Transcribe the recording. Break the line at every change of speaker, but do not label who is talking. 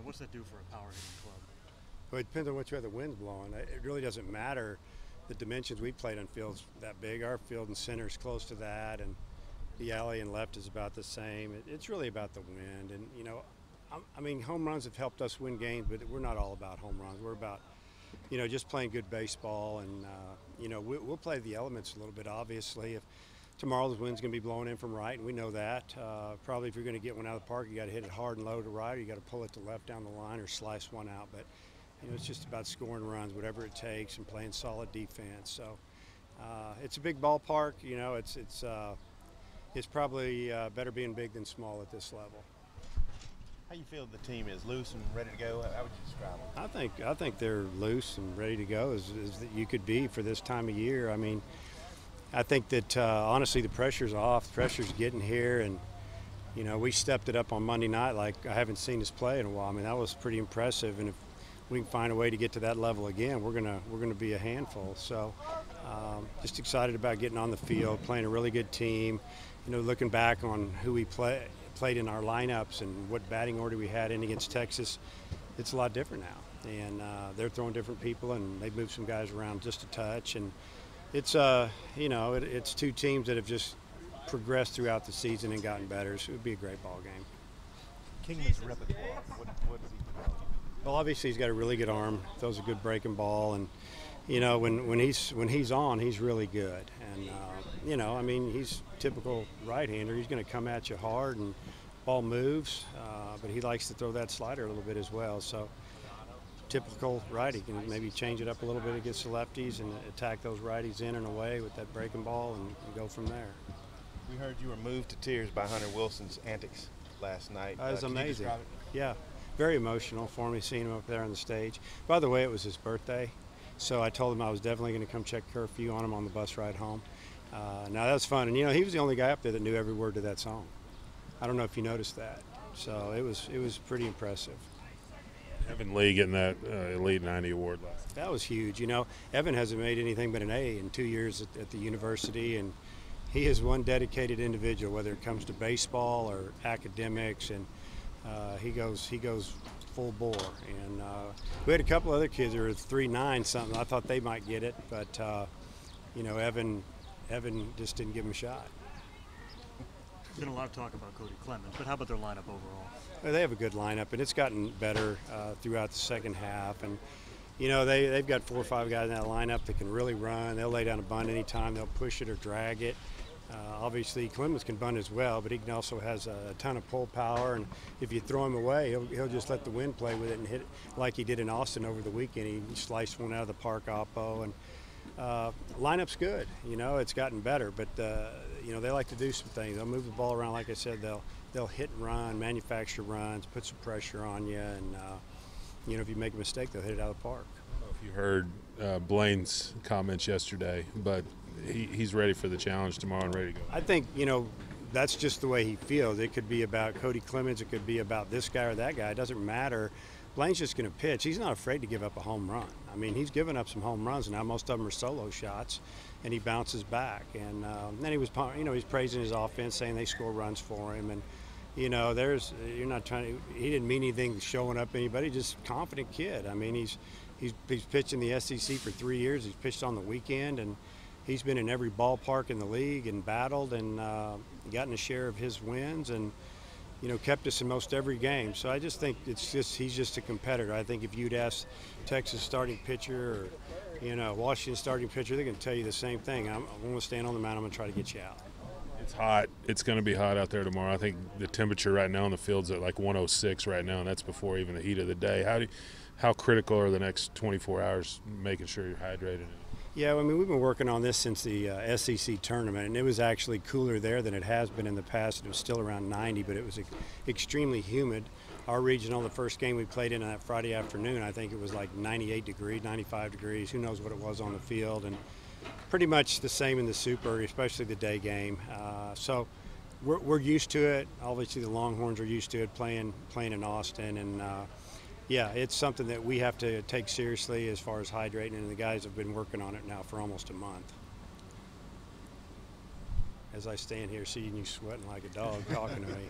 What's that do for a power hitting club?
Well, it depends on which way the wind's blowing. It really doesn't matter the dimensions we played on fields that big. Our field and center is close to that, and the alley and left is about the same. It's really about the wind. And, I mean, home runs have helped us win games, but we're not all about home runs. We're about, just playing good baseball. And, we'll play the elements a little bit, obviously. If tomorrow the wind's going to be blowing in from right, and we know that. Probably if you're going to get one out of the park, you got to hit it hard and low to right, or you got to pull it to left down the line or slice one out. But, it's just about scoring runs, whatever it takes, and playing solid defense. So it's a big ballpark. It's probably better being big than small at this level.
How you feel the team is loose and ready to go? How would you describe them?
I think they're loose and ready to go as that you could be for this time of year. I mean, I think that honestly the pressure's off. The pressure's getting here, and we stepped it up on Monday night like I haven't seen us play in a while. I mean, that was pretty impressive, and if we can find a way to get to that level again, we're gonna be a handful. So just excited about getting on the field, playing a really good team. Looking back on who we played in our lineups and what batting order we had in against Texas, it's a lot different now. And they're throwing different people, and they've moved some guys around just a touch. And it's it's two teams that have just progressed throughout the season and gotten better. So it would be a great ball game.
Kingman's repertoire. What does he do?
Well, obviously he's got a really good arm, throws a good breaking ball, and when he's on, he's really good. And I mean, he's typical right-hander. He's going to come at you hard, and ball moves, but he likes to throw that slider a little bit as well. So typical righty, can maybe change it up a little bit against the lefties and attack those righties in and away with that breaking ball and go from there.
We heard you were moved to tears by Hunter Wilson's antics last night.
That was amazing.
Can you describe it?
Yeah. Very emotional for me seeing him up there on the stage. By the way, it was his birthday, so I told him I was definitely going to come check curfew on him on the bus ride home. Now that was fun, and he was the only guy up there that knew every word to that song. I don't know if you noticed that. So it was pretty impressive.
Evan Lee getting that Elite 90 award last night.
That was huge. Evan hasn't made anything but an A in 2 years at the university, and he is one dedicated individual, whether it comes to baseball or academics, and he goes full bore. And we had a couple other kids that were 3.9 something. I thought they might get it, but Evan just didn't give him a shot.
There's been a lot of talk about Cody Clemens, but how about their lineup overall?
Well, they have a good lineup, and it's gotten better throughout the second half. And they've got 4 or 5 guys in that lineup that can really run. They'll lay down a bunt anytime. They'll push it or drag it. Obviously, Clemens can bunt as well, but he also has a ton of pull power, and if you throw him away, he'll just let the wind play with it and hit it like he did in Austin over the weekend. He sliced one out of the park oppo, and lineup's good. It's gotten better, but they like to do some things. They'll move the ball around, like I said. They'll hit and run, manufacture runs, put some pressure on you, and if you make a mistake, they'll hit it out of the park.
I don't know if you heard Blaine's comments yesterday, but he's ready for the challenge tomorrow and ready to go.
I think, that's just the way he feels. It could be about Cody Clemens. It could be about this guy or that guy. It doesn't matter. Blaine's just going to pitch. He's not afraid to give up a home run. I mean, he's given up some home runs now. Most of them are solo shots, and he bounces back. And then he was, he's praising his offense, saying they score runs for him. And you're not trying to. He didn't mean anything showing up anybody. Just a confident kid. I mean, he's pitched in the SEC for 3 years. He's pitched on the weekend, and he's been in every ballpark in the league and battled and gotten a share of his wins and, kept us in most every game. So I just think he's just a competitor. I think if you'd ask Texas starting pitcher or, Washington starting pitcher, they're going to tell you the same thing. I'm going to stand on the mound. I'm going to try to get you out.
It's hot. It's going to be hot out there tomorrow. I think the temperature right now on the field's at like 106 right now, and that's before even the heat of the day. How critical are the next 24 hours making sure you're hydrated?
Yeah, I mean, we've been working on this since the SEC tournament, and it was actually cooler there than it has been in the past. It was still around 90, but it was extremely humid. Our regional, the first game we played in on that Friday afternoon, I think it was like 98 degrees, 95 degrees. Who knows what it was on the field, and pretty much the same in the Super, especially the day game. So we're used to it. Obviously, the Longhorns are used to it playing in Austin, and yeah, it's something that we have to take seriously as far as hydrating, and the guys have been working on it now for almost a month. As I stand here seeing you sweating like a dog talking to me.